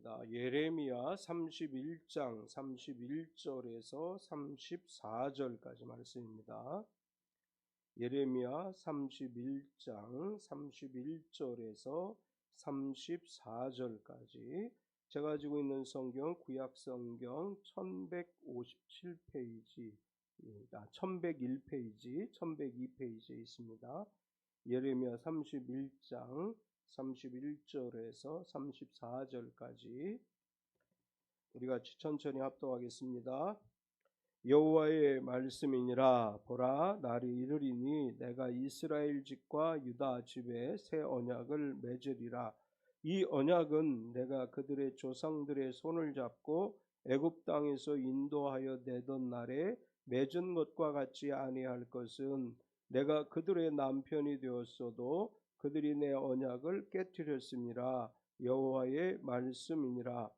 하겠습니다. 예레미야 31장 31절에서 34절까지 말씀입니다. 예레미야 31장 31절에서 34절까지 제가 가지고 있는 성경 구약성경 1157페이지입니다. 1101페이지, 1102페이지에 있습니다. 예레미야 31장 31절에서 34절까지 우리 같이 천천히 합독하겠습니다. 여호와의 말씀이니라. 보라, 날이 이르리니 내가 이스라엘 집과 유다 집에 새 언약을 맺으리라. 이 언약은 내가 그들의 조상들의 손을 잡고 애굽 땅에서 인도하여 내던 날에 맺은 것과 같지 아니할 것은 내가 그들의 남편이 되었어도 그들이 내 언약을 깨뜨렸음이라. 여호와의 말씀이니라.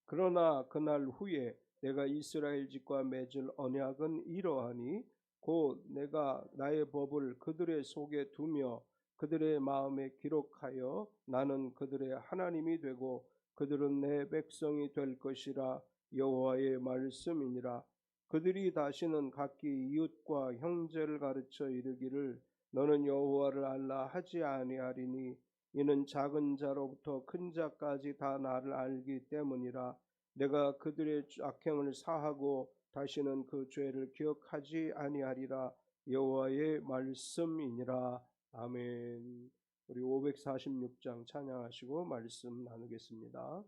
그러나 그날 후에 내가 이스라엘 집과 맺을 언약은 이러하니 곧 내가 나의 법을 그들의 속에 두며 그들의 마음에 기록하여 나는 그들의 하나님이 되고 그들은 내 백성이 될 것이라. 여호와의 말씀이니라. 그들이 다시는 각기 이웃과 형제를 가르쳐 이르기를 너는 여호와를 알라 하지 아니하리니 이는 작은 자로부터 큰 자까지 다 나를 알기 때문이라. 내가 그들의 악행을 사하고 다시는 그 죄를 기억하지 아니하리라. 여호와의 말씀이니라. 아멘. 우리 546장 찬양하시고 말씀 나누겠습니다.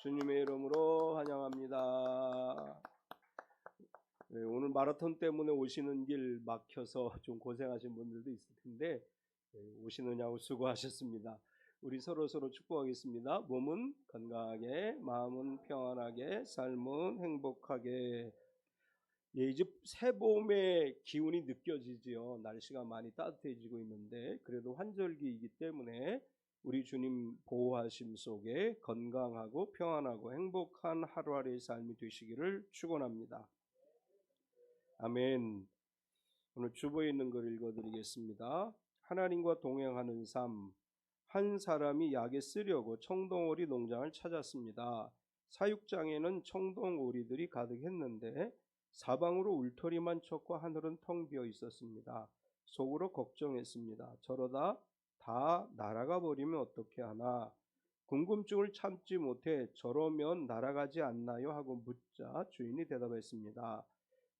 주님의 이름으로 환영합니다. 네, 오늘 마라톤 때문에 오시는 길 막혀서 좀 고생하신 분들도 있을 텐데 오시느냐고 수고하셨습니다. 우리 서로 축복하겠습니다. 몸은 건강하게, 마음은 평안하게, 삶은 행복하게. 예, 이제 새봄의 기운이 느껴지지요. 날씨가 많이 따뜻해지고 있는데 그래도 환절기이기 때문에 우리 주님 보호하심 속에 건강하고 평안하고 행복한 하루하루의 삶이 되시기를 축원합니다. 아멘. 오늘 주보에 있는 걸 읽어드리겠습니다. 하나님과 동행하는 삶. 한 사람이 약에 쓰려고 청동오리 농장을 찾았습니다. 사육장에는 청동오리들이 가득했는데 사방으로 울터리만 쳤고 하늘은 텅 비어 있었습니다. 속으로 걱정했습니다. 저러다 다 날아가 버리면 어떻게 하나. 궁금증을 참지 못해 저러면 날아가지 않나요? 하고 묻자 주인이 대답했습니다.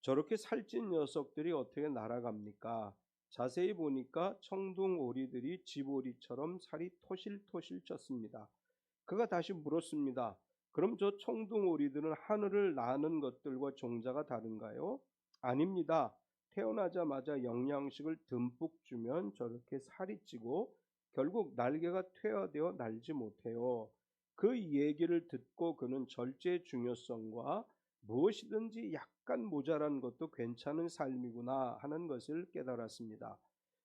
저렇게 살찐 녀석들이 어떻게 날아갑니까? 자세히 보니까 청둥오리들이 집오리처럼 살이 토실토실 쪘습니다. 그가 다시 물었습니다. 그럼 저 청둥오리들은 하늘을 나는 것들과 종자가 다른가요? 아닙니다. 태어나자마자 영양식을 듬뿍 주면 저렇게 살이 찌고 결국 날개가 퇴화되어 날지 못해요. 그 얘기를 듣고 그는 절제의 중요성과 무엇이든지 약간 모자란 것도 괜찮은 삶이구나 하는 것을 깨달았습니다.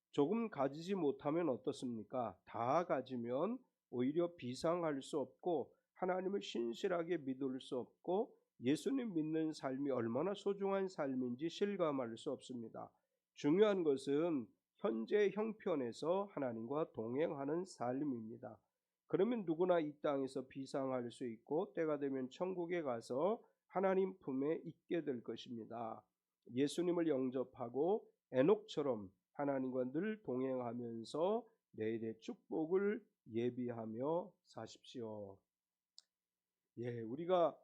조금 가지지 못하면 어떻습니까? 다 가지면 오히려 비상할 수 없고 하나님을 신실하게 믿을 수 없고 예수님 믿는 삶이 얼마나 소중한 삶인지 실감할 수 없습니다. 중요한 것은 현재의 형편에서 하나님과 동행하는 삶입니다. 그러면 누구나 이 땅에서 비상할 수 있고 때가 되면 천국에 가서 하나님 품에 있게 될 것입니다. 예수님을 영접하고 에녹처럼 하나님과 늘 동행하면서 내일의 축복을 예비하며 사십시오. 예, 우리가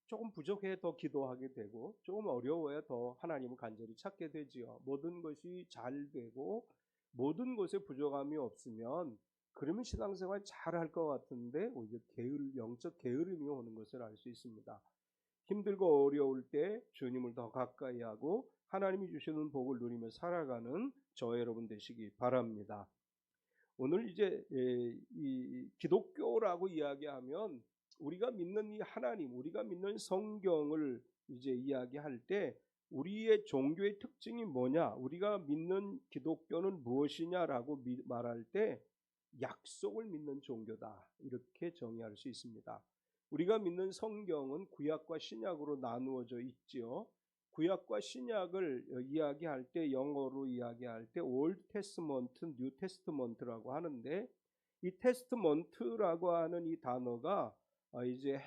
조금 부족해 더 기도하게 되고 조금 어려워야 더 하나님을 간절히 찾게 되지요. 모든 것이 잘 되고 모든 것에 부족함이 없으면 그러면 신앙생활 잘할 것 같은데 오히려 영적 게으름이 오는 것을 알 수 있습니다. 힘들고 어려울 때 주님을 더 가까이 하고 하나님이 주시는 복을 누리며 살아가는 저 여러분 되시기 바랍니다. 오늘 이제 이 기독교라고 이야기하면 우리가 믿는 이 하나님, 우리가 믿는 성경을 이제 이야기할 때 우리의 종교의 특징이 뭐냐, 우리가 믿는 기독교는 무엇이냐라고 말할 때 약속을 믿는 종교다 이렇게 정의할 수 있습니다. 우리가 믿는 성경은 구약과 신약으로 나누어져 있지요. 구약과 신약을 이야기할 때 영어로 이야기할 때 Old Testament, New Testament라고 하는데 이 테스트먼트라고 하는 이 단어가 이제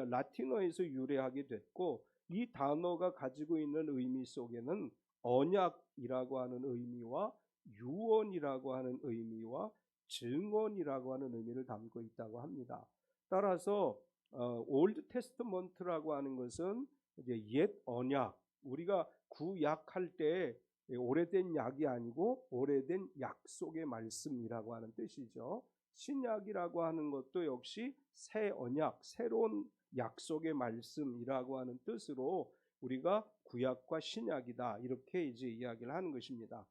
라틴어에서 유래하게 됐고, 이 단어가 가지고 있는 의미 속에는 언약이라고 하는 의미와 유언이라고 하는 의미와 증언이라고 하는 의미를 담고 있다고 합니다. 따라서 올드 테스트먼트라고 하는 것은 이제 옛 언약, 우리가 구약할 때 오래된 약이 아니고 오래된 약속의 말씀이라고 하는 뜻이죠. 신약이라고 하는 것도 역시 새 언약, 새로운 약속의 말씀이라고 하는 뜻으로 우리가 구약과 신약이다, 이렇게 이제 이야기를 하는 것입니다.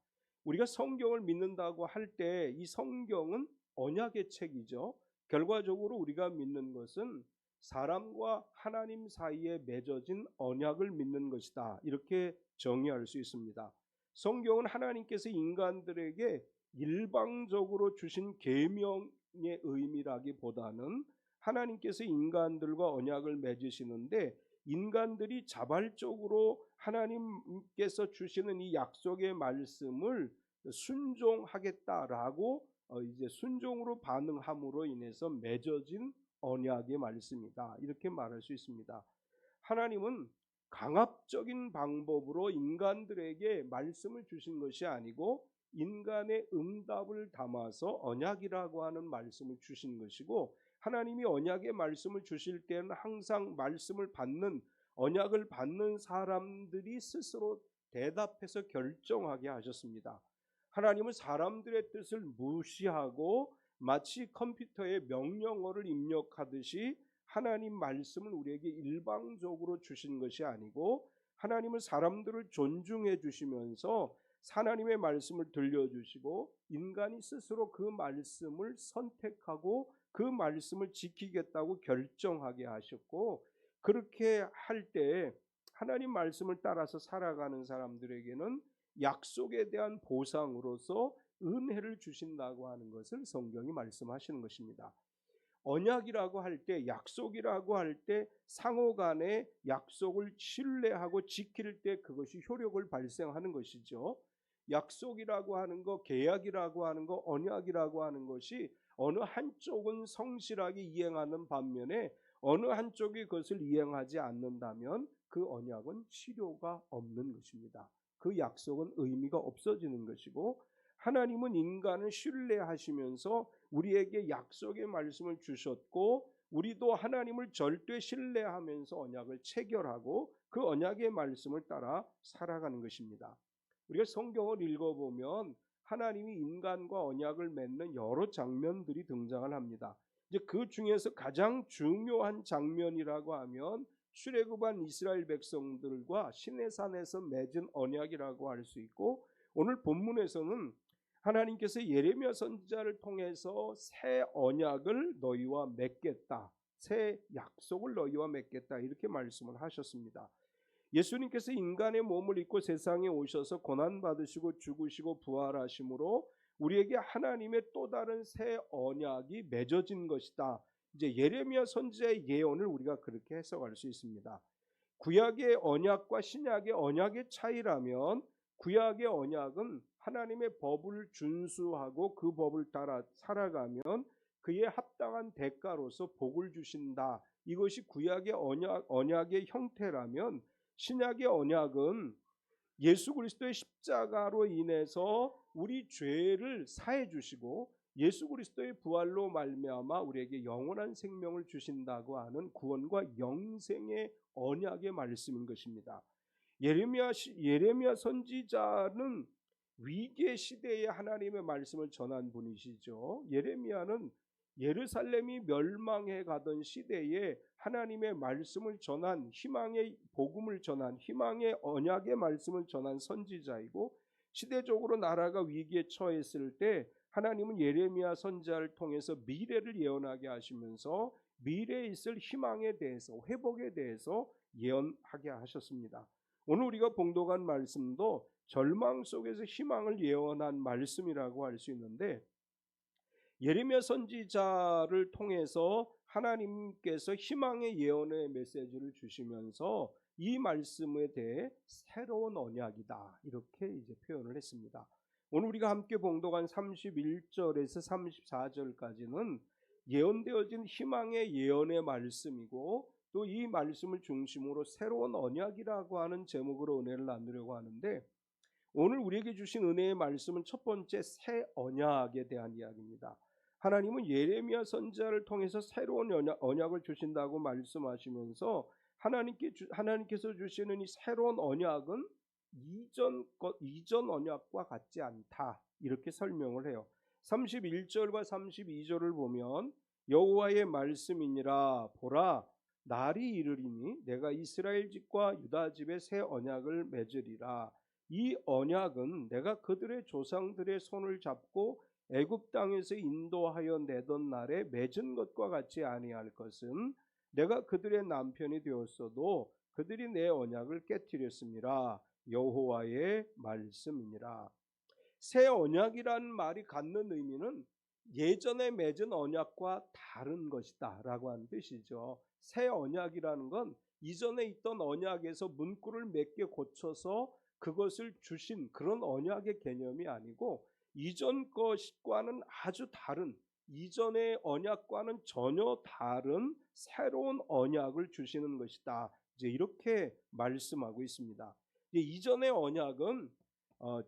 우리가 성경을 믿는다고 할 때 이 성경은 언약의 책이죠. 결과적으로 우리가 믿는 것은 사람과 하나님 사이에 맺어진 언약을 믿는 것이다, 이렇게 정의할 수 있습니다. 성경은 하나님께서 인간들에게 일방적으로 주신 계명의 의미라기보다는 하나님께서 인간들과 언약을 맺으시는데, 인간들이 자발적으로 하나님께서 주시는 이 약속의 말씀을 순종하겠다라고 이제 순종으로 반응함으로 인해서 맺어진 언약의 말씀이다, 이렇게 말할 수 있습니다. 하나님은 강압적인 방법으로 인간들에게 말씀을 주신 것이 아니고 인간의 응답을 담아서 언약이라고 하는 말씀을 주신 것이고, 하나님이 언약의 말씀을 주실 때는 항상 말씀을 받는, 언약을 받는 사람들이 스스로 대답해서 결정하게 하셨습니다. 하나님은 사람들의 뜻을 무시하고 마치 컴퓨터에 명령어를 입력하듯이 하나님 말씀을 우리에게 일방적으로 주신 것이 아니고, 하나님은 사람들을 존중해 주시면서 하나님의 말씀을 들려주시고 인간이 스스로 그 말씀을 선택하고 그 말씀을 지키겠다고 결정하게 하셨고, 그렇게 할 때 하나님 말씀을 따라서 살아가는 사람들에게는 약속에 대한 보상으로서 은혜를 주신다고 하는 것을 성경이 말씀하시는 것입니다. 언약이라고 할 때, 약속이라고 할 때 상호 간의 약속을 신뢰하고 지킬 때 그것이 효력을 발생하는 것이죠. 약속이라고 하는 것, 계약이라고 하는 것, 언약이라고 하는 것이 어느 한쪽은 성실하게 이행하는 반면에 어느 한쪽이 그것을 이행하지 않는다면 그 언약은 실효가 없는 것입니다. 그 약속은 의미가 없어지는 것이고, 하나님은 인간을 신뢰하시면서 우리에게 약속의 말씀을 주셨고, 우리도 하나님을 절대 신뢰하면서 언약을 체결하고 그 언약의 말씀을 따라 살아가는 것입니다. 우리가 성경을 읽어보면 하나님이 인간과 언약을 맺는 여러 장면들이 등장을 합니다. 이제 그 중에서 가장 중요한 장면이라고 하면 출애굽한 이스라엘 백성들과 시내산에서 맺은 언약이라고 할 수 있고, 오늘 본문에서는 하나님께서 예레미야 선지자를 통해서 새 언약을 너희와 맺겠다, 새 약속을 너희와 맺겠다, 이렇게 말씀을 하셨습니다. 예수님께서 인간의 몸을 입고 세상에 오셔서 고난받으시고 죽으시고 부활하심으로 우리에게 하나님의 또 다른 새 언약이 맺어진 것이다. 이제 예레미야 선지자의 예언을 우리가 그렇게 해석할 수 있습니다. 구약의 언약과 신약의 언약의 차이라면, 구약의 언약은 하나님의 법을 준수하고 그 법을 따라 살아가면 그에 합당한 대가로서 복을 주신다, 이것이 구약의 언약의 형태라면, 신약의 언약은 예수 그리스도의 십자가로 인해서 우리 죄를 사해 주시고 예수 그리스도의 부활로 말미암아 우리에게 영원한 생명을 주신다고 하는 구원과 영생의 언약의 말씀인 것입니다. 예레미야 선지자는 위기의 시대에 하나님의 말씀을 전한 분이시죠. 예레미야는 예루살렘이 멸망해 가던 시대에 하나님의 말씀을 전한, 희망의 복음을 전한, 희망의 언약의 말씀을 전한 선지자이고, 시대적으로 나라가 위기에 처했을 때 하나님은 예레미야 선지자를 통해서 미래를 예언하게 하시면서 미래에 있을 희망에 대해서, 회복에 대해서 예언하게 하셨습니다. 오늘 우리가 봉독한 말씀도 절망 속에서 희망을 예언한 말씀이라고 할 수 있는데, 예레미야 선지자를 통해서 하나님께서 희망의 예언의 메시지를 주시면서 이 말씀에 대해 새로운 언약이다, 이렇게 이제 표현을 했습니다. 오늘 우리가 함께 봉독한 31절에서 34절까지는 예언되어진 희망의 예언의 말씀이고, 또 이 말씀을 중심으로 새로운 언약이라고 하는 제목으로 은혜를 나누려고 하는데, 오늘 우리에게 주신 은혜의 말씀은 첫 번째 새 언약에 대한 이야기입니다. 하나님은 예레미야 선지자를 통해서 새로운 언약을 주신다고 말씀하시면서 하나님께서 주시는 이 새로운 언약은 이전 언약과 같지 않다, 이렇게 설명을 해요. 31절과 32절을 보면 여호와의 말씀이니라, 보라 날이 이르리니 내가 이스라엘 집과 유다 집에 새 언약을 맺으리라. 이 언약은 내가 그들의 조상들의 손을 잡고 애굽 땅에서 인도하여 내던 날에 맺은 것과 같지 아니할 것은, 내가 그들의 남편이 되었어도 그들이 내 언약을 깨뜨렸음이라. 여호와의 말씀이니라. 새 언약이라는 말이 갖는 의미는 예전에 맺은 언약과 다른 것이다 라고 하는 뜻이죠. 새 언약이라는 건 이전에 있던 언약에서 문구를 몇 개 고쳐서 그것을 주신 그런 언약의 개념이 아니고, 이전 것과는 아주 다른, 이전의 언약과는 전혀 다른 새로운 언약을 주시는 것이다, 이제 이렇게 말씀하고 있습니다. 이전의 언약은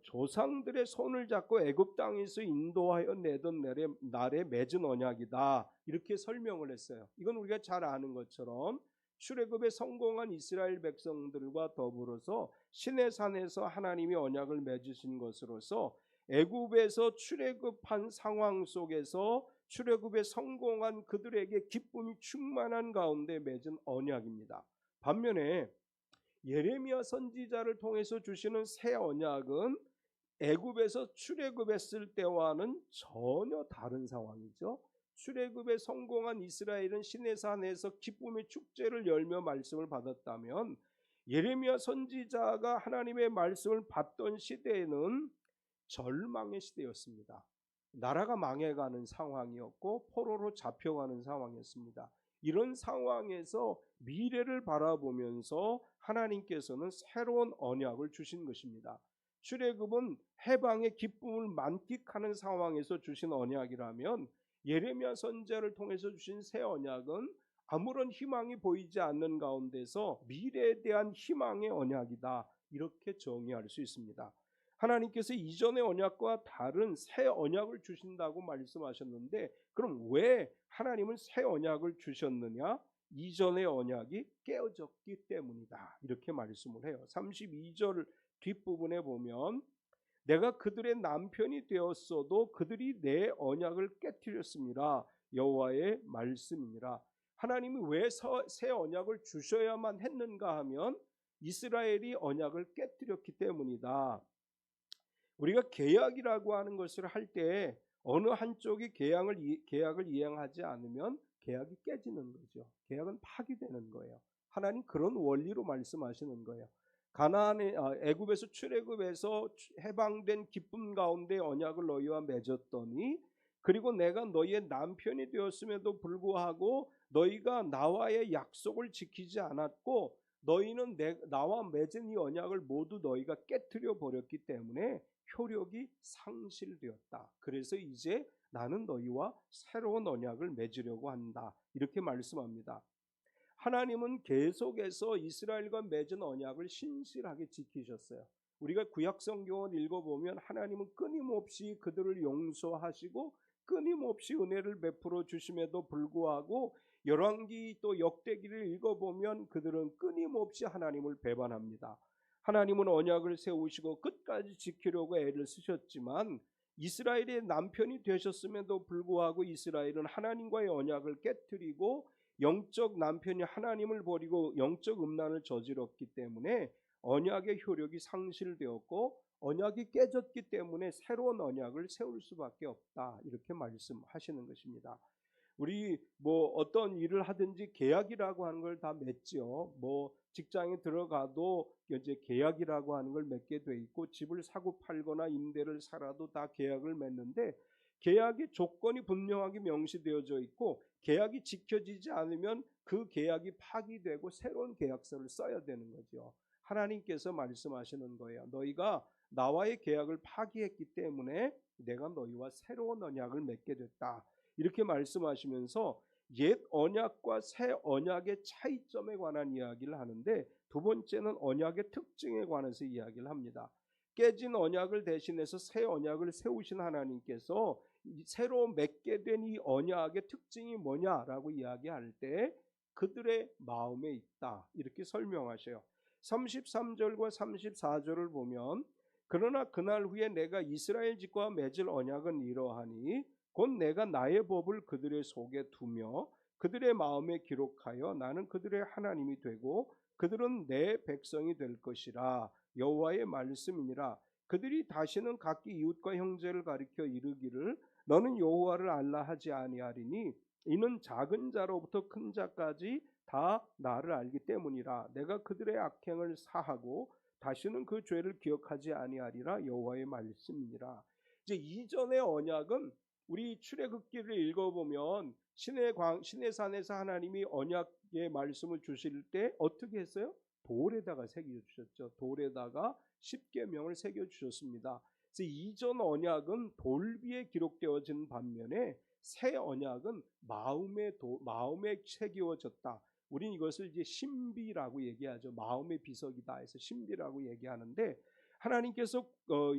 조상들의 손을 잡고 애굽 땅에서 인도하여 내던 날에 맺은 언약이다, 이렇게 설명을 했어요. 이건 우리가 잘 아는 것처럼 출애굽에 성공한 이스라엘 백성들과 더불어서 시내산에서 하나님이 언약을 맺으신 것으로서 애굽에서 출애굽한 상황 속에서 출애굽에 성공한 그들에게 기쁨이 충만한 가운데 맺은 언약입니다. 반면에 예레미야 선지자를 통해서 주시는 새 언약은 애굽에서 출애굽했을 때와는 전혀 다른 상황이죠. 출애굽에 성공한 이스라엘은 시내산에서 기쁨의 축제를 열며 말씀을 받았다면, 예레미야 선지자가 하나님의 말씀을 받던 시대에는 절망의 시대였습니다. 나라가 망해가는 상황이었고 포로로 잡혀가는 상황이었습니다. 이런 상황에서 미래를 바라보면서 하나님께서는 새로운 언약을 주신 것입니다. 출애굽은 해방의 기쁨을 만끽하는 상황에서 주신 언약이라면, 예레미야 선지자를 통해서 주신 새 언약은 아무런 희망이 보이지 않는 가운데서 미래에 대한 희망의 언약이다, 이렇게 정의할 수 있습니다. 하나님께서 이전의 언약과 다른 새 언약을 주신다고 말씀하셨는데, 그럼 왜 하나님은 새 언약을 주셨느냐? 이전의 언약이 깨어졌기 때문이다, 이렇게 말씀을 해요. 32절 뒷부분에 보면 내가 그들의 남편이 되었어도 그들이 내 언약을 깨뜨렸습니다. 여호와의 말씀이니라. 하나님이 왜 새 언약을 주셔야만 했는가 하면 이스라엘이 언약을 깨뜨렸기 때문이다. 우리가 계약이라고 하는 것을 할 때 어느 한쪽이 계약을 이행하지 않으면 계약이 깨지는 거죠. 계약은 파기되는 거예요. 하나님 그런 원리로 말씀하시는 거예요. 애굽에서 출애굽해서 해방된 기쁨 가운데 언약을 너희와 맺었더니, 그리고 내가 너희의 남편이 되었음에도 불구하고 너희가 나와의 약속을 지키지 않았고, 너희는 나와 맺은 이 언약을 모두 너희가 깨뜨려 버렸기 때문에 효력이 상실되었다. 그래서 이제 나는 너희와 새로운 언약을 맺으려고 한다, 이렇게 말씀합니다. 하나님은 계속해서 이스라엘과 맺은 언약을 신실하게 지키셨어요. 우리가 구약 성경을 읽어보면 하나님은 끊임없이 그들을 용서하시고 끊임없이 은혜를 베풀어 주심에도 불구하고, 열왕기 또 역대기를 읽어보면 그들은 끊임없이 하나님을 배반합니다. 하나님은 언약을 세우시고 끝까지 지키려고 애를 쓰셨지만, 이스라엘의 남편이 되셨음에도 불구하고 이스라엘은 하나님과의 언약을 깨뜨리고 영적 남편이 하나님을 버리고 영적 음란을 저질렀기 때문에 언약의 효력이 상실되었고, 언약이 깨졌기 때문에 새로운 언약을 세울 수밖에 없다, 이렇게 말씀하시는 것입니다. 우리 어떤 일을 하든지 계약이라고 하는 걸 다 맺죠. 직장에 들어가도 이제 계약이라고 하는 걸 맺게 돼 있고, 집을 사고 팔거나 임대를 살아도 다 계약을 맺는데, 계약의 조건이 분명하게 명시되어져 있고, 계약이 지켜지지 않으면 그 계약이 파기되고 새로운 계약서를 써야 되는 거죠. 하나님께서 말씀하시는 거예요. 너희가 나와의 계약을 파기했기 때문에 내가 너희와 새로운 언약을 맺게 됐다. 이렇게 말씀하시면서 옛 언약과 새 언약의 차이점에 관한 이야기를 하는데, 두 번째는 언약의 특징에 관해서 이야기를 합니다. 깨진 언약을 대신해서 새 언약을 세우신 하나님께서 새로 맺게 된 이 언약의 특징이 뭐냐라고 이야기할 때 그들의 마음에 있다, 이렇게 설명하셔요. 33절과 34절을 보면, 그러나 그날 후에 내가 이스라엘 집과 맺을 언약은 이러하니 곧 내가 나의 법을 그들의 속에 두며 그들의 마음에 기록하여 나는 그들의 하나님이 되고 그들은 내 백성이 될 것이라. 여호와의 말씀이니라. 그들이 다시는 각기 이웃과 형제를 가리켜 이르기를 너는 여호와를 알라 하지 아니하리니 이는 작은 자로부터 큰 자까지 다 나를 알기 때문이라. 내가 그들의 악행을 사하고 다시는 그 죄를 기억하지 아니하리라. 여호와의 말씀이니라. 이제 이전의 언약은 우리 출애굽기를 읽어보면 시내산에서 하나님이 언약의 말씀을 주실 때 어떻게 했어요? 돌에다가 새겨주셨죠. 돌에다가 십계명을 새겨주셨습니다. 그래서 이전 언약은 돌 위에 기록되어진 반면에 새 언약은 마음에 새겨졌다. 우리는 이것을 이제 신비라고 얘기하죠. 마음의 비석이다 해서 신비라고 얘기하는데, 하나님께서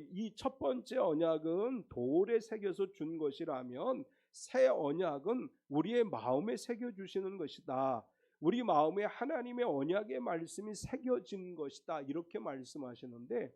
이 첫 번째 언약은 돌에 새겨서 준 것이라면 새 언약은 우리의 마음에 새겨주시는 것이다. 우리 마음에 하나님의 언약의 말씀이 새겨진 것이다, 이렇게 말씀하시는데,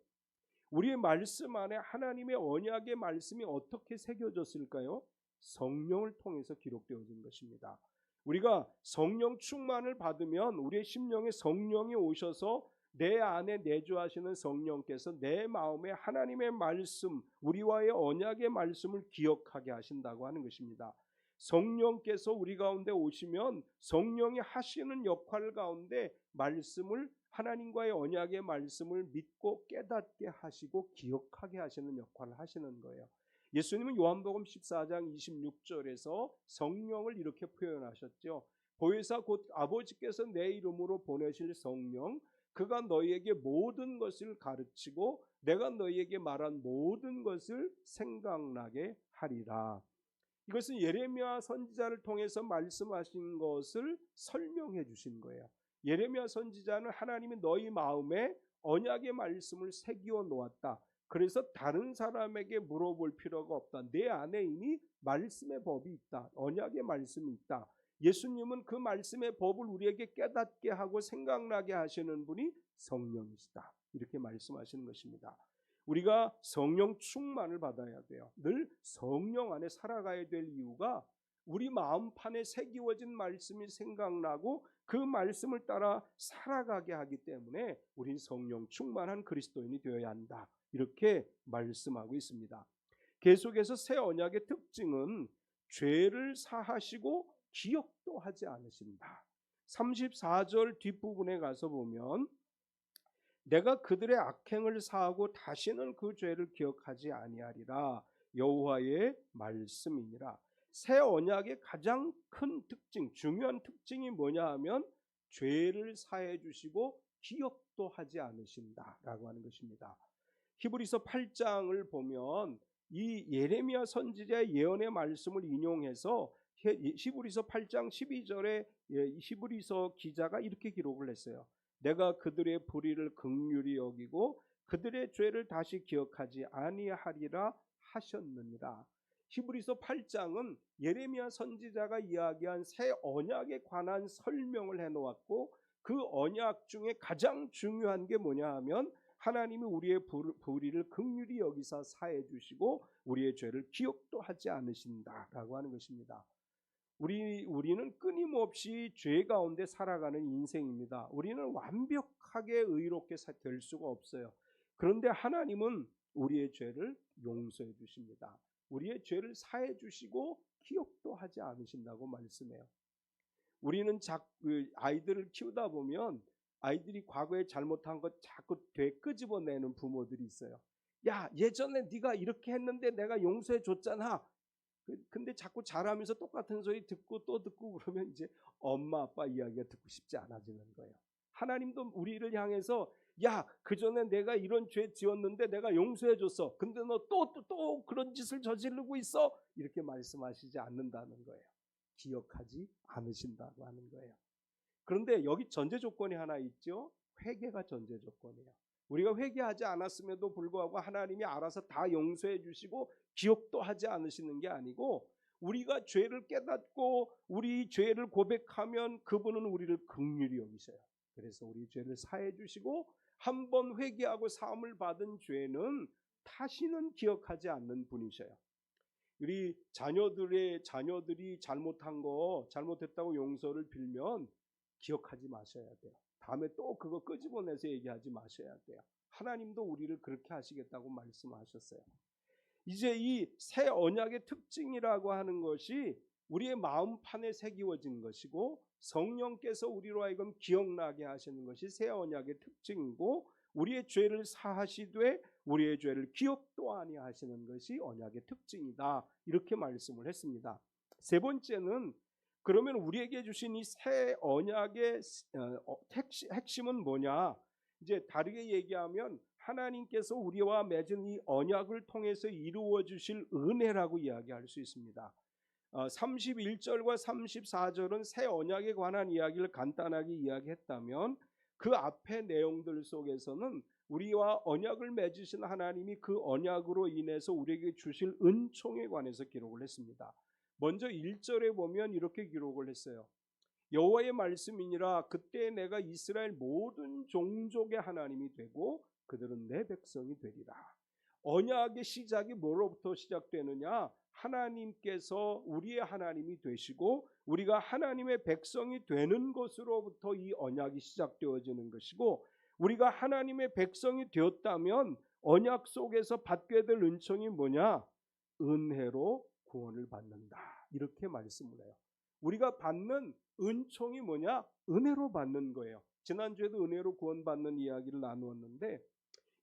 우리의 말씀 안에 하나님의 언약의 말씀이 어떻게 새겨졌을까요? 성령을 통해서 기록되어진 것입니다. 우리가 성령 충만을 받으면 우리의 심령에 성령이 오셔서 내 안에 내주하시는 성령께서 내 마음에 하나님의 말씀, 우리와의 언약의 말씀을 기억하게 하신다고 하는 것입니다. 성령께서 우리 가운데 오시면 성령이 하시는 역할 가운데 말씀을, 하나님과의 언약의 말씀을 믿고 깨닫게 하시고 기억하게 하시는 역할을 하시는 거예요. 예수님은 요한복음 14장 26절에서 성령을 이렇게 표현하셨죠. 보혜사 곧 아버지께서 내 이름으로 보내실 성령, 그가 너희에게 모든 것을 가르치고 내가 너희에게 말한 모든 것을 생각나게 하리라. 이것은 예레미야 선지자를 통해서 말씀하신 것을 설명해 주신 거예요. 예레미야 선지자는 하나님이 너희 마음에 언약의 말씀을 새기어 놓았다. 그래서 다른 사람에게 물어볼 필요가 없다. 내 안에 이미 말씀의 법이 있다. 언약의 말씀이 있다. 예수님은 그 말씀의 법을 우리에게 깨닫게 하고 생각나게 하시는 분이 성령이시다. 이렇게 말씀하시는 것입니다. 우리가 성령 충만을 받아야 돼요. 늘 성령 안에 살아가야 될 이유가 우리 마음판에 새기워진 말씀이 생각나고 그 말씀을 따라 살아가게 하기 때문에 우린 성령 충만한 그리스도인이 되어야 한다. 이렇게 말씀하고 있습니다. 계속해서 새 언약의 특징은 죄를 사하시고 기억도 하지 않으신다. 34절 뒷부분에 가서 보면 내가 그들의 악행을 사하고 다시는 그 죄를 기억하지 아니하리라. 여호와의 말씀이니라. 새 언약의 가장 큰 특징, 중요한 특징이 뭐냐 하면 죄를 사해 주시고 기억도 하지 않으신다라고 하는 것입니다. 히브리서 8장을 보면 이 예레미야 선지자의 예언의 말씀을 인용해서 히브리서 8장 12절에 히브리서 기자가 이렇게 기록을 했어요. 내가 그들의 불의를 긍휼히 여기고 그들의 죄를 다시 기억하지 아니하리라 하셨느니라. 히브리서 8장은 예레미야 선지자가 이야기한 새 언약에 관한 설명을 해놓았고, 그 언약 중에 가장 중요한 게 뭐냐 하면 하나님이 우리의 불의를 긍휼히 여기사 사해 주시고 우리의 죄를 기억도 하지 않으신다라고 하는 것입니다. 우리는 끊임없이 죄 가운데 살아가는 인생입니다. 우리는 완벽하게 의롭게 될 수가 없어요. 그런데 하나님은 우리의 죄를 용서해 주십니다. 우리의 죄를 사해 주시고 기억도 하지 않으신다고 말씀해요. 우리는 아이들을 키우다 보면 아이들이 과거에 잘못한 것 자꾸 되끄집어내는 부모들이 있어요. 야, 예전에 네가 이렇게 했는데 내가 용서해 줬잖아. 근데 자꾸 잘하면서 똑같은 소리 듣고 또 듣고 그러면 이제 엄마 아빠 이야기가 듣고 싶지 않아지는 거예요. 하나님도 우리를 향해서 야, 그 전에 내가 이런 죄 지었는데 내가 용서해 줬어. 근데 너 또 그런 짓을 저지르고 있어? 이렇게 말씀하시지 않는다는 거예요. 기억하지 않으신다고 하는 거예요. 그런데 여기 전제 조건이 하나 있죠. 회개가 전제 조건이에요. 우리가 회개하지 않았음에도 불구하고 하나님이 알아서 다 용서해 주시고 기억도 하지 않으시는 게 아니고, 우리가 죄를 깨닫고 우리 죄를 고백하면 그분은 우리를 긍휼히 여기셔요. 그래서 우리 죄를 사해 주시고 한 번 회개하고 사함을 받은 죄는 다시는 기억하지 않는 분이셔요. 우리 자녀들이 잘못했다고 용서를 빌면 기억하지 마셔야 돼요. 다음에 또 그거 끄집어내서 얘기하지 마셔야 돼요. 하나님도 우리를 그렇게 하시겠다고 말씀하셨어요. 이제 이 새 언약의 특징이라고 하는 것이 우리의 마음판에 새기워진 것이고, 성령께서 우리로 하여금 기억나게 하시는 것이 새 언약의 특징이고, 우리의 죄를 사하시되 우리의 죄를 기억도 아니하시는 것이 언약의 특징이다, 이렇게 말씀을 했습니다. 세 번째는, 그러면 우리에게 주신 이 새 언약의 핵심은 뭐냐? 이제 다르게 얘기하면 하나님께서 우리와 맺은 이 언약을 통해서 이루어 주실 은혜라고 이야기할 수 있습니다. 31절과 34절은 새 언약에 관한 이야기를 간단하게 이야기했다면, 그 앞의 내용들 속에서는 우리와 언약을 맺으신 하나님이 그 언약으로 인해서 우리에게 주실 은총에 관해서 기록을 했습니다. 먼저 1절에 보면 이렇게 기록을 했어요. 여호와의 말씀이니라, 그때 내가 이스라엘 모든 종족의 하나님이 되고 그들은 내 백성이 되리라. 언약의 시작이 뭐로부터 시작되느냐? 하나님께서 우리의 하나님이 되시고 우리가 하나님의 백성이 되는 것으로부터 이 언약이 시작되어지는 것이고, 우리가 하나님의 백성이 되었다면 언약 속에서 받게 될 은총이 뭐냐? 은혜로 구원을 받는다, 이렇게 말씀을 해요. 우리가 받는 은총이 뭐냐? 은혜로 받는 거예요. 지난주에도 은혜로 구원받는 이야기를 나누었는데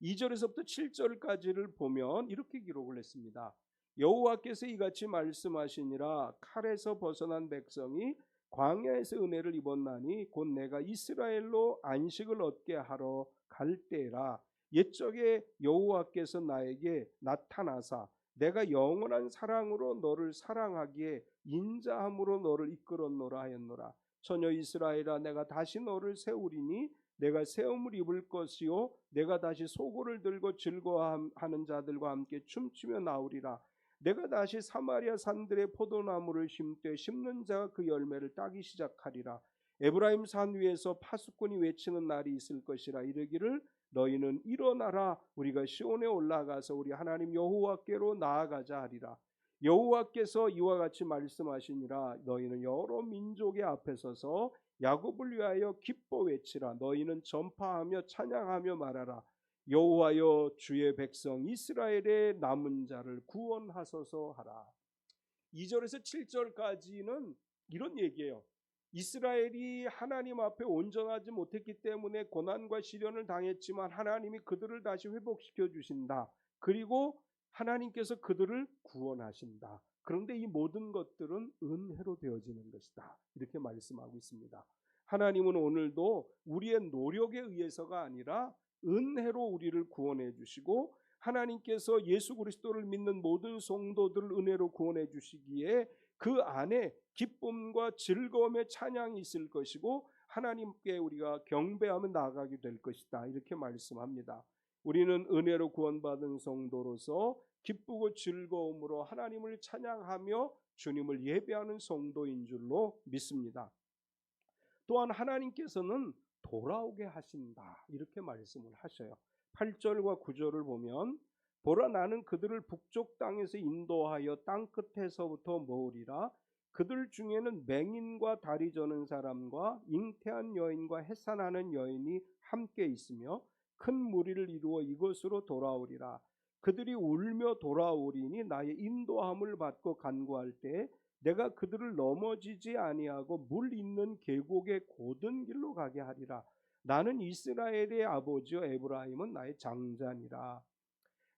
2절에서부터 7절까지를 보면 이렇게 기록을 했습니다. 여호와께서 이같이 말씀하시니라, 칼에서 벗어난 백성이 광야에서 은혜를 입었나니 곧 내가 이스라엘로 안식을 얻게 하러 갈 때라. 옛적에 여호와께서 나에게 나타나사 내가 영원한 사랑으로 너를 사랑하기에 인자함으로 너를 이끌었노라 하였노라. 처녀 이스라엘아, 내가 다시 너를 세우리니 내가 세움을 입을 것이요 내가 다시 소고를 들고 즐거워하는 자들과 함께 춤추며 나오리라. 내가 다시 사마리아 산들의 포도나무를 심되 심는 자가 그 열매를 따기 시작하리라. 에브라임 산 위에서 파수꾼이 외치는 날이 있을 것이라. 이르기를 너희는 일어나라, 우리가 시온에 올라가서 우리 하나님 여호와께로 나아가자 하리라. 여호와께서 이와 같이 말씀하시니라, 너희는 여러 민족의 앞에 서서 야곱을 위하여 기뻐 외치라. 너희는 전파하며 찬양하며 말하라. 여호와여, 주의 백성 이스라엘의 남은 자를 구원하소서 하라. 2절에서 7절까지는 이런 얘기예요. 이스라엘이 하나님 앞에 온전하지 못했기 때문에 고난과 시련을 당했지만 하나님이 그들을 다시 회복시켜 주신다. 그리고 하나님께서 그들을 구원하신다. 그런데 이 모든 것들은 은혜로 되어지는 것이다, 이렇게 말씀하고 있습니다. 하나님은 오늘도 우리의 노력에 의해서가 아니라 은혜로 우리를 구원해 주시고, 하나님께서 예수 그리스도를 믿는 모든 성도들을 은혜로 구원해 주시기에 그 안에 기쁨과 즐거움의 찬양이 있을 것이고 하나님께 우리가 경배하며 나아가게 될 것이다, 이렇게 말씀합니다. 우리는 은혜로 구원받은 성도로서 기쁘고 즐거움으로 하나님을 찬양하며 주님을 예배하는 성도인 줄로 믿습니다. 또한 하나님께서는 돌아오게 하신다, 이렇게 말씀을 하셔요. 8절과 9절을 보면, 보라, 나는 그들을 북쪽 땅에서 인도하여 땅 끝에서부터 모으리라. 그들 중에는 맹인과 다리 저는 사람과 잉태한 여인과 해산하는 여인이 함께 있으며 큰 무리를 이루어 이곳으로 돌아오리라. 그들이 울며 돌아오리니 나의 인도함을 받고 간구할 때 내가 그들을 넘어지지 아니하고 물 있는 계곡의 고든 길로 가게 하리라. 나는 이스라엘의 아버지요 에브라임은 나의 장자니라.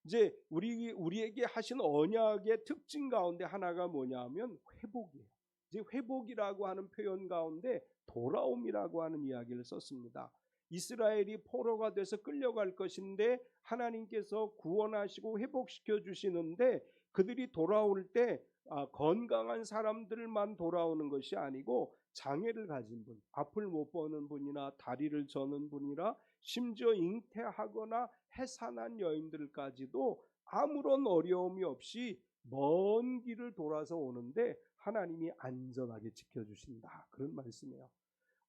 이제 우리에게 하신 언약의 특징 가운데 하나가 뭐냐면 회복이에요. 이제 회복이라고 하는 표현 가운데 돌아옴이라고 하는 이야기를 썼습니다. 이스라엘이 포로가 돼서 끌려갈 것인데 하나님께서 구원하시고 회복시켜 주시는데 그들이 돌아올 때 건강한 사람들만 돌아오는 것이 아니고 장애를 가진 분, 앞을 못 보는 분이나 다리를 저는 분이라 심지어 잉태하거나 해산한 여인들까지도 아무런 어려움이 없이 먼 길을 돌아서 오는데 하나님이 안전하게 지켜주신다. 그런 말씀이에요.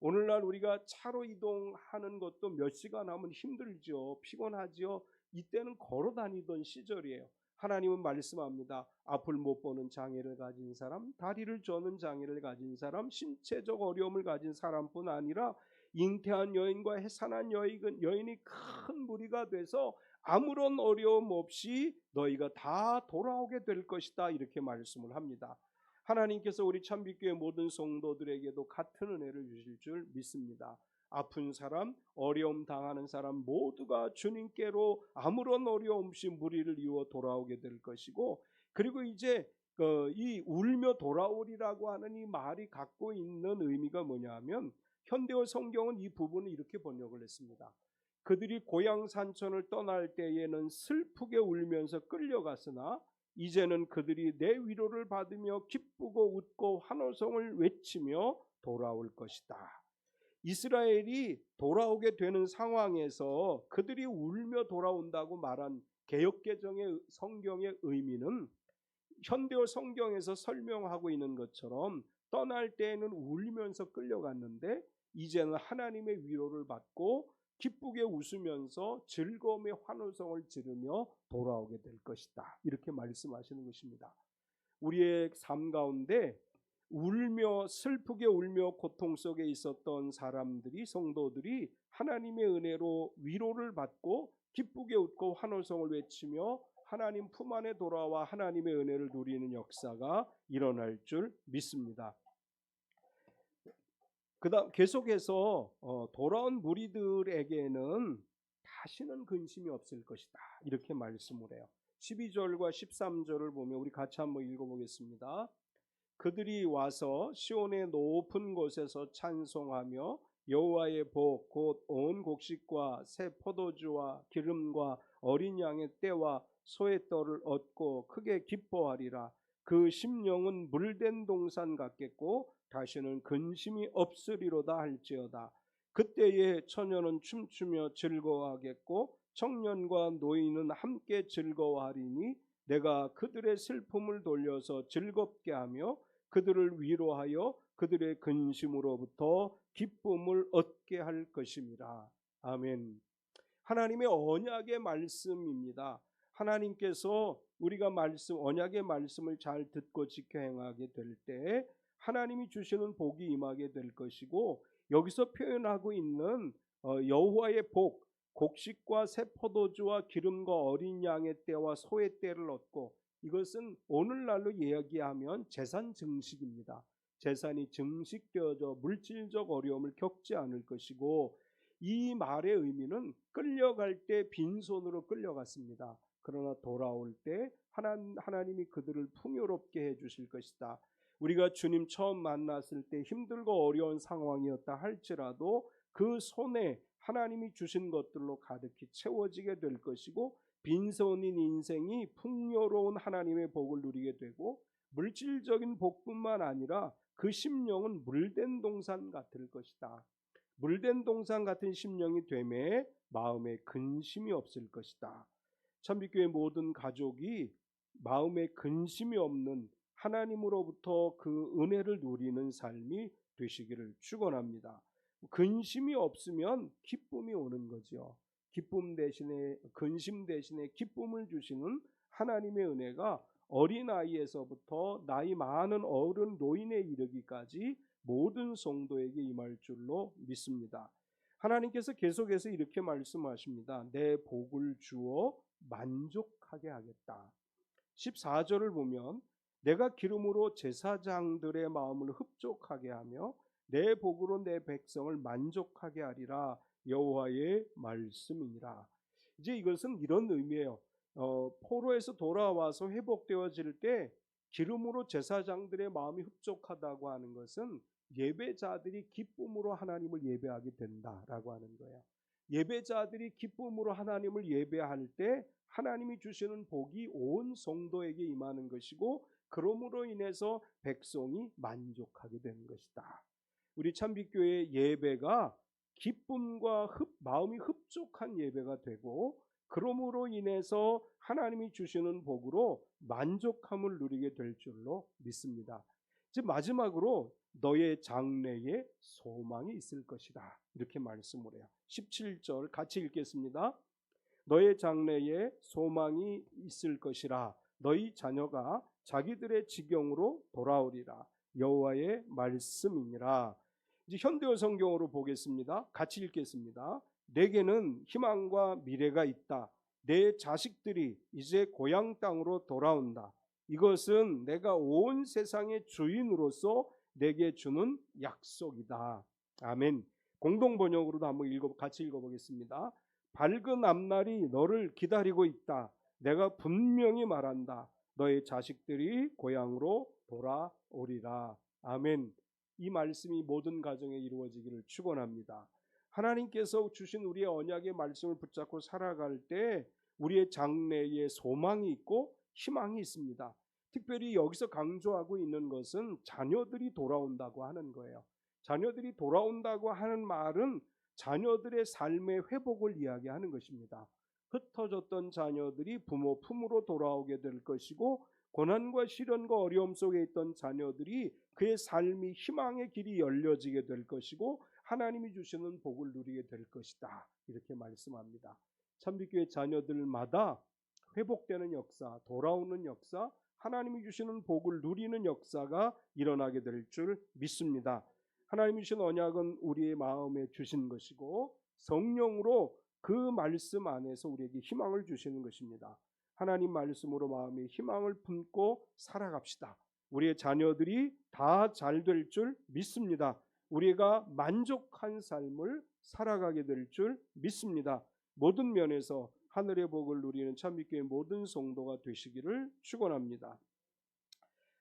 오늘날 우리가 차로 이동하는 것도 몇 시간 하면 힘들죠. 피곤하죠. 이때는 걸어 다니던 시절이에요. 하나님은 말씀합니다. 앞을 못 보는 장애를 가진 사람, 다리를 저는 장애를 가진 사람, 신체적 어려움을 가진 사람뿐 아니라 잉태한 여인과 해산한 여인이 큰 무리가 돼서 아무런 어려움 없이 너희가 다 돌아오게 될 것이다. 이렇게 말씀을 합니다. 하나님께서 우리 참빛교회 모든 성도들에게도 같은 은혜를 주실 줄 믿습니다. 아픈 사람, 어려움 당하는 사람 모두가 주님께로 아무런 어려움 없이 무리를 이루어 돌아오게 될 것이고, 그리고 이제 이 울며 돌아오리라고 하는 이 말이 갖고 있는 의미가 뭐냐면, 현대어 성경은 이 부분을 이렇게 번역을 했습니다. 그들이 고향 산천을 떠날 때에는 슬프게 울면서 끌려갔으나 이제는 그들이 내 위로를 받으며 기쁘고 웃고 환호성을 외치며 돌아올 것이다. 이스라엘이 돌아오게 되는 상황에서 그들이 울며 돌아온다고 말한 개역개정의 성경의 의미는 현대어 성경에서 설명하고 있는 것처럼 떠날 때에는 울면서 끌려갔는데 이제는 하나님의 위로를 받고 기쁘게 웃으면서 즐거움의 환호성을 지르며 돌아오게 될 것이다. 이렇게 말씀하시는 것입니다. 우리의 삶 가운데 울며 슬프게 울며 고통 속에 있었던 사람들이, 성도들이 하나님의 은혜로 위로를 받고 기쁘게 웃고 환호성을 외치며 하나님 품 안에 돌아와 하나님의 은혜를 누리는 역사가 일어날 줄 믿습니다. 그다음 계속해서 돌아온 무리들에게는 다시는 근심이 없을 것이다. 이렇게 말씀을 해요. 12절과 13절을 보면 우리 같이 한번 읽어보겠습니다. 그들이 와서 시온의 높은 곳에서 찬송하며 여호와의 복 곧 온 곡식과 새 포도주와 기름과 어린 양의 떼와 소의 떨을 얻고 크게 기뻐하리라. 그 심령은 물된 동산 같겠고 다시는 근심이 없으리로다 할지어다. 그때에 처녀는 춤추며 즐거워하겠고 청년과 노인은 함께 즐거워하리니 내가 그들의 슬픔을 돌려서 즐겁게 하며 그들을 위로하여 그들의 근심으로부터 기쁨을 얻게 할 것임이라. 아멘. 하나님의 언약의 말씀입니다. 하나님께서 우리가 언약의 말씀을 잘 듣고 지켜 행하게 될 때 하나님이 주시는 복이 임하게 될 것이고, 여기서 표현하고 있는 여호와의 복, 곡식과 새 포도주와 기름과 어린 양의 떼와 소의 떼를 얻고, 이것은 오늘날로 이야기하면 재산 증식입니다. 재산이 증식되어져 물질적 어려움을 겪지 않을 것이고, 이 말의 의미는 끌려갈 때 빈손으로 끌려갔습니다. 그러나 돌아올 때 하나님이 그들을 풍요롭게 해주실 것이다. 우리가 주님 처음 만났을 때 힘들고 어려운 상황이었다 할지라도 그 손에 하나님이 주신 것들로 가득히 채워지게 될 것이고, 빈손인 인생이 풍요로운 하나님의 복을 누리게 되고, 물질적인 복뿐만 아니라 그 심령은 물된 동산 같을 것이다. 물된 동산 같은 심령이 되매 마음에 근심이 없을 것이다. 참빛교회 모든 가족이 마음에 근심이 없는 하나님으로부터 그 은혜를 누리는 삶이 되시기를 축원합니다. 근심이 없으면 기쁨이 오는 거죠. 기쁨 대신에 근심 대신에 기쁨을 주시는 하나님의 은혜가 어린아이에서부터 나이 많은 어른 노인에 이르기까지 모든 성도에게 임할 줄로 믿습니다. 하나님께서 계속해서 이렇게 말씀하십니다. 내 복을 주어 만족하게 하겠다. 14절을 보면 내가 기름으로 제사장들의 마음을 흡족하게 하며 내 복으로 내 백성을 만족하게 하리라. 여호와의 말씀이니라. 이제 이것은 이런 의미예요. 포로에서 돌아와서 회복되어질 때 기름으로 제사장들의 마음이 흡족하다고 하는 것은 예배자들이 기쁨으로 하나님을 예배하게 된다라고 하는 거예요. 예배자들이 기쁨으로 하나님을 예배할 때 하나님이 주시는 복이 온 성도에게 임하는 것이고, 그러므로 인해서 백성이 만족하게 되는 것이다. 우리 참빛교회 예배가 기쁨과 마음이 흡족한 예배가 되고, 그러므로 인해서 하나님이 주시는 복으로 만족함을 누리게 될 줄로 믿습니다. 이제 마지막으로 너의 장래에 소망이 있을 것이다, 이렇게 말씀을 해요. 17절 같이 읽겠습니다. 너의 장래에 소망이 있을 것이라. 너희 자녀가 자기들의 지경으로 돌아오리라. 여호와의 말씀이니라. 이제 현대어 성경으로 보겠습니다. 같이 읽겠습니다. 내게는 희망과 미래가 있다. 내 자식들이 이제 고향 땅으로 돌아온다. 이것은 내가 온 세상의 주인으로서 내게 주는 약속이다. 아멘. 공동 번역으로도 한번 같이 읽어보겠습니다. 밝은 앞날이 너를 기다리고 있다. 내가 분명히 말한다. 너의 자식들이 고향으로 돌아오리라. 아멘. 이 말씀이 모든 가정에 이루어지기를 축원합니다. 하나님께서 주신 우리의 언약의 말씀을 붙잡고 살아갈 때 우리의 장래에 소망이 있고 희망이 있습니다. 특별히 여기서 강조하고 있는 것은 자녀들이 돌아온다고 하는 거예요. 자녀들이 돌아온다고 하는 말은 자녀들의 삶의 회복을 이야기하는 것입니다. 흩어졌던 자녀들이 부모 품으로 돌아오게 될 것이고, 고난과 시련과 어려움 속에 있던 자녀들이 그의 삶이 희망의 길이 열려지게 될 것이고, 하나님이 주시는 복을 누리게 될 것이다, 이렇게 말씀합니다. 참빛교회 자녀들마다 회복되는 역사, 돌아오는 역사, 하나님이 주시는 복을 누리는 역사가 일어나게 될 줄 믿습니다. 하나님이 주신 언약은 우리의 마음에 주신 것이고, 성령으로 그 말씀 안에서 우리에게 희망을 주시는 것입니다. 하나님 말씀으로 마음에 희망을 품고 살아갑시다. 우리의 자녀들이 다 잘 될 줄 믿습니다. 우리가 만족한 삶을 살아가게 될 줄 믿습니다. 모든 면에서 하늘의 복을 누리는 참빛교회 모든 성도가 되시기를 축원합니다.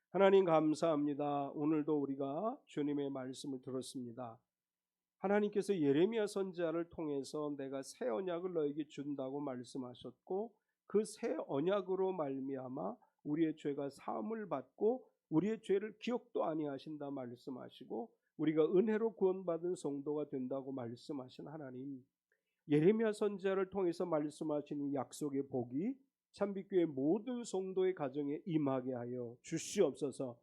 하나님 감사합니다. 오늘도 우리가 주님의 말씀을 들었습니다. 하나님께서 예레미야 선지자를 통해서 내가 새 언약을 너에게 준다고 말씀하셨고, 그 새 언약으로 말미암아 우리의 죄가 사함을 받고 우리의 죄를 기억도 아니하신다 말씀하시고, 우리가 은혜로 구원받은 성도가 된다고 말씀하신 하나님, 예레미야 선지자를 통해서 말씀하신 이 약속의 복이 참빛교회 모든 성도의 가정에 임하게 하여 주시옵소서.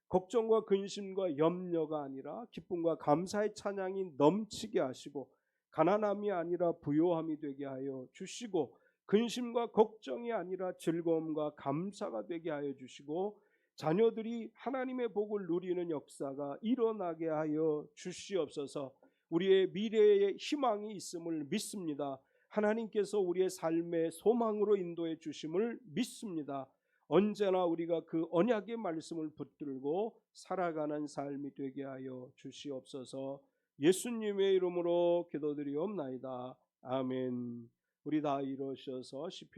걱정과 근심과 염려가 아니라 기쁨과 감사의 찬양이 넘치게 하시고, 가난함이 아니라 부요함이 되게 하여 주시고, 근심과 걱정이 아니라 즐거움과 감사가 되게 하여 주시고, 자녀들이 하나님의 복을 누리는 역사가 일어나게 하여 주시옵소서. 우리의 미래에 희망이 있음을 믿습니다. 하나님께서 우리의 삶의 소망으로 인도해 주심을 믿습니다. 언제나 우리가 그 언약의 말씀을 붙들고 살아가는 삶이 되게 하여 주시옵소서. 예수님의 이름으로 기도드리옵나이다. 아멘. 우리 다 일어서서 시편